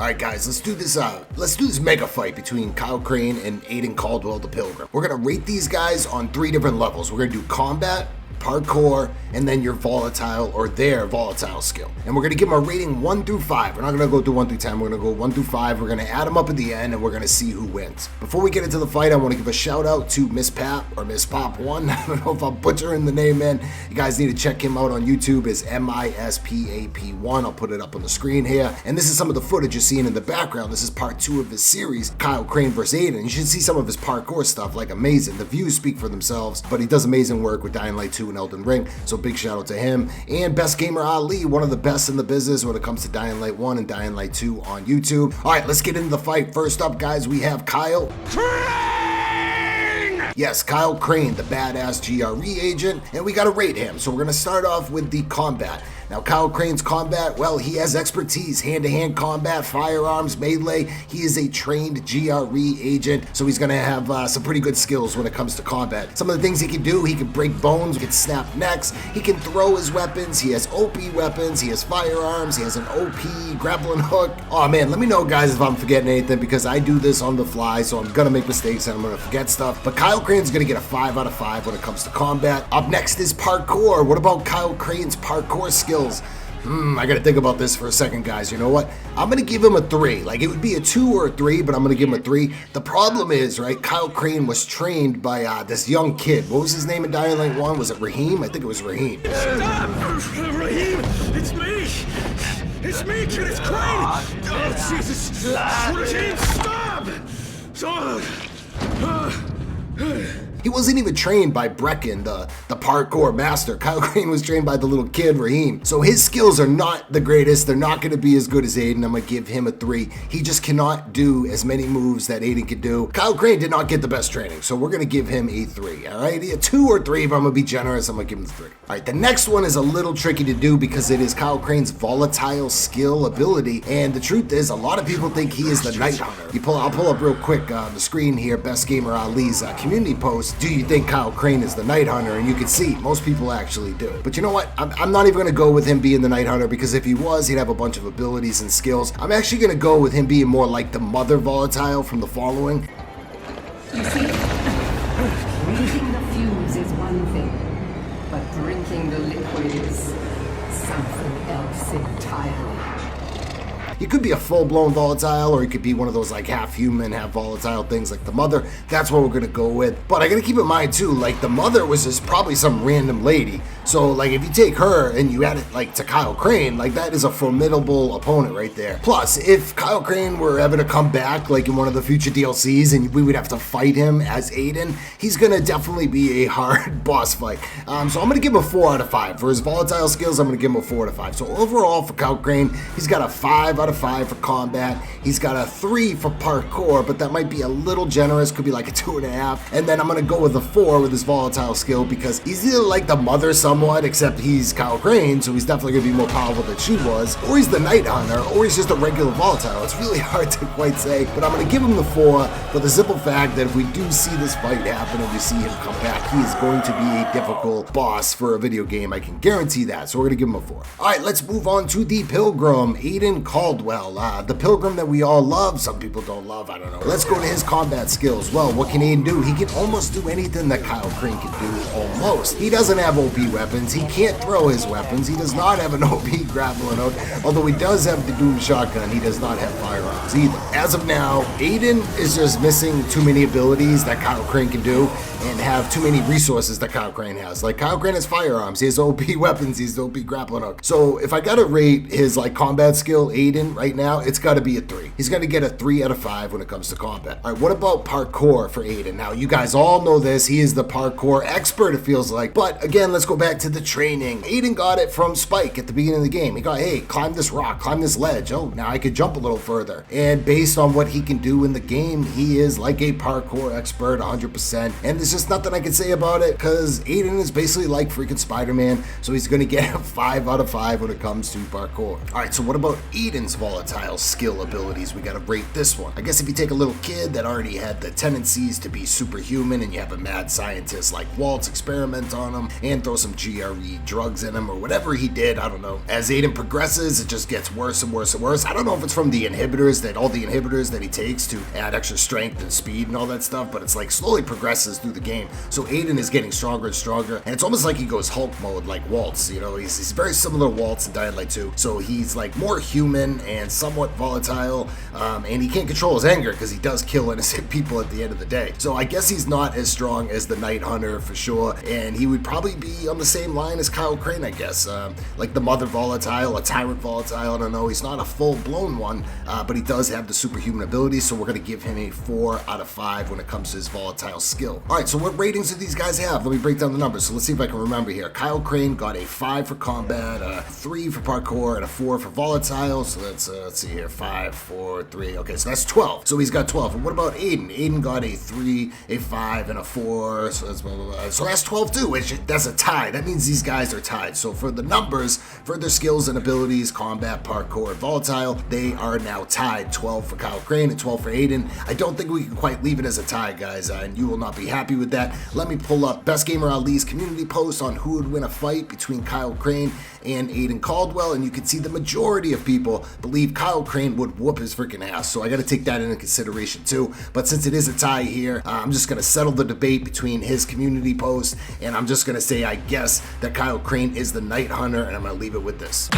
Alright guys, let's do this mega fight between Kyle Crane and Aiden Caldwell the Pilgrim. We're gonna rate these guys on 3 different levels. We're gonna do combat, parkour, and then your volatile or their volatile skill. And we're gonna give them a rating 1 through 5. We're not gonna go through 1 through 10, we're gonna go 1 through 5. We're gonna add them up at the end and we're gonna see who wins. Before we get into the fight, I wanna give a shout out to Miss Pap or Miss Pop 1. I don't know if I'm butchering the name, man. You guys need to check him out on YouTube. It's MISPAP1. I'll put it up on the screen here. And this is some of the footage you're seeing in the background. This is part 2 of his series, Kyle Crane vs. Aiden. You should see some of his parkour stuff, like amazing. The views speak for themselves, but he does amazing work with Dying Light 2 and Elden Ring. So big shout out to him. And Best Gamer Ali, one of the best in the business when it comes to Dying Light 1 and Dying Light 2 on YouTube. All right, let's get into the fight. First up, guys, we have Kyle Crane! Yes, Kyle Crane, the badass GRE agent, and we gotta rate him. So we're gonna start off with the combat. Now, Kyle Crane's combat, well, he has expertise, hand-to-hand combat, firearms, melee. He is a trained GRE agent, so he's gonna have some pretty good skills when it comes to combat. Some of the things he can do, he can break bones, he can snap necks, he can throw his weapons, he has OP weapons, he has firearms, he has an OP grappling hook. Oh man, let me know, guys, if I'm forgetting anything, because I do this on the fly, so I'm gonna make mistakes and I'm gonna forget stuff. But Kyle Crane's gonna get a 5 out of 5 when it comes to combat. Up next is parkour. What about Kyle Crane's parkour skills? I gotta think about this for a second, guys. You know what? I'm gonna give him a 3. Like, it would be a 2 or a 3, but I'm gonna give him a 3. The problem is, right, Kyle Crane was trained by this young kid. What was his name in Dying Light 1? Was it Raheem? I think it was Raheem. Stop! Raheem! It's me! It's me, kid! It's Crane! Oh, Jesus! Raheem, stop! He wasn't even trained by Brecken, the parkour master. Kyle Crane was trained by the little kid, Raheem. So his skills are not the greatest. They're not going to be as good as Aiden. I'm going to give him a 3. He just cannot do as many moves that Aiden can do. Kyle Crane did not get the best training, so we're going to give him a 3, all right? A 2 or 3, but I'm going to be generous. I'm going to give him a 3. All right, the next one is a little tricky to do because it is Kyle Crane's volatile skill ability, and the truth is a lot of people think he is the Night Hunter. I'll pull up real quick on the screen here, Best Gamer Ali's community post. Do you think Kyle Crane is the Night Hunter? And you can see most people actually do. But you know what? I'm not even going to go with him being the Night Hunter, because if he was, he'd have a bunch of abilities and skills. I'm actually going to go with him being more like the Mother Volatile from the following. You see, reading the fuse is one thing, but drinking the liquid is something else entirely. He could be a full-blown volatile, or he could be one of those like half human, half volatile things like the Mother. That's what we're gonna go with. But I gotta keep in mind too, like the Mother was just probably some random lady. So like if you take her and you add it like to Kyle Crane, like that is a formidable opponent right there. Plus, if Kyle Crane were ever to come back like in one of the future DLCs and we would have to fight him as Aiden, he's gonna definitely be a hard boss fight. So I'm gonna give him a 4 out of 5. For his volatile skills, I'm gonna give him a 4 out of 5. So overall for Kyle Crane, he's got a 5 out of 5 for combat. He's got a 3 for parkour, but that might be a little generous, could be like a 2.5. And then I'm gonna go with a 4 with his volatile skill, because he's either like the Mother somewhat, except he's Kyle Crane, so he's definitely gonna be more powerful than she was, or he's the Night Hunter, or he's just a regular volatile. It's really hard to quite say, but I'm gonna give him the 4 for the simple fact that if we do see this fight happen and we see him come back, he is going to be a difficult boss for a video game. I can guarantee that, so we're gonna give him a 4. All right, let's move on to the Pilgrim, Aiden Caldwell. The Pilgrim that we all love, some people don't love, I don't know. Let's go to his combat skills. Well, what can Aiden do? He can almost do anything that Kyle Crane can do, almost. He doesn't have OP weapons, he can't throw his weapons, he does not have an OP grappling hook, although he does have the Doom shotgun, he does not have firearms either. As of now, Aiden is just missing too many abilities that Kyle Crane can do, and have too many resources that Kyle Crane has. Like, Kyle Crane has firearms, he has OP weapons, he has OP grappling hook. So if I gotta rate his like combat skill, Aiden, right now, it's gotta be a 3. He's gonna get a 3 out of 5 when it comes to combat. All right, what about parkour for Aiden? Now, you guys all know this, he is the parkour expert, it feels like. But again, let's go back to the training. Aiden got it from Spike at the beginning of the game. He got, hey, climb this rock, climb this ledge. Oh, now I could jump a little further. And based on what he can do in the game, he is like a parkour expert, 100%. And there's just nothing I can say about it, because Aiden is basically like freaking Spider-Man, so he's gonna get a 5 out of 5 when it comes to parkour. All right, so what about Aiden's Caldwell's volatile skill abilities, we gotta rate this one. I guess if you take a little kid that already had the tendencies to be superhuman and you have a mad scientist like Waltz experiment on him and throw some GRE drugs in him or whatever he did, I don't know. As Aiden progresses, it just gets worse and worse and worse. I don't know if it's from the inhibitors, all the inhibitors that he takes to add extra strength and speed and all that stuff, but it's like slowly progresses through the game. So Aiden is getting stronger and stronger, and it's almost like he goes Hulk mode like Waltz. You know, he's very similar to Waltz in Dying Light 2. So he's like more human and somewhat volatile, and he can't control his anger because he does kill innocent people at the end of the day. So I guess he's not as strong as the Night Hunter for sure, and he would probably be on the same line as Kyle Crane, I guess. Like the Mother volatile, a Tyrant volatile, I don't know. He's not a full-blown one, but he does have the superhuman ability, so we're going to give him a 4 out of 5 when it comes to his volatile skill. Alright, so what ratings do these guys have? Let me break down the numbers. So let's see if I can remember here. Kyle Crane got a 5 for combat, a 3 for parkour, and a 4 for volatile. So let's see here, 5, 4, 3. Okay, so that's 12. So he's got 12. And what about Aiden? Aiden got a 3, a 5, and a 4. So that's blah, blah, blah. So that's 12 too. That's a tie. That means these guys are tied. So for the numbers, for their skills and abilities, combat, parkour, and volatile, they are now tied. 12 for Kyle Crane and 12 for Aiden. I don't think we can quite leave it as a tie, guys, and you will not be happy with that. Let me pull up Best Gamer Ali's community post on who would win a fight between Kyle Crane and Aiden Caldwell, and you can see the majority of people believe Kyle Crane would whoop his freaking ass, so I got to take that into consideration too. But since it is a tie here, I'm just going to settle the debate between his community post, and I'm just going to say I guess that Kyle Crane is the Night Hunter, and I'm going to leave it with this.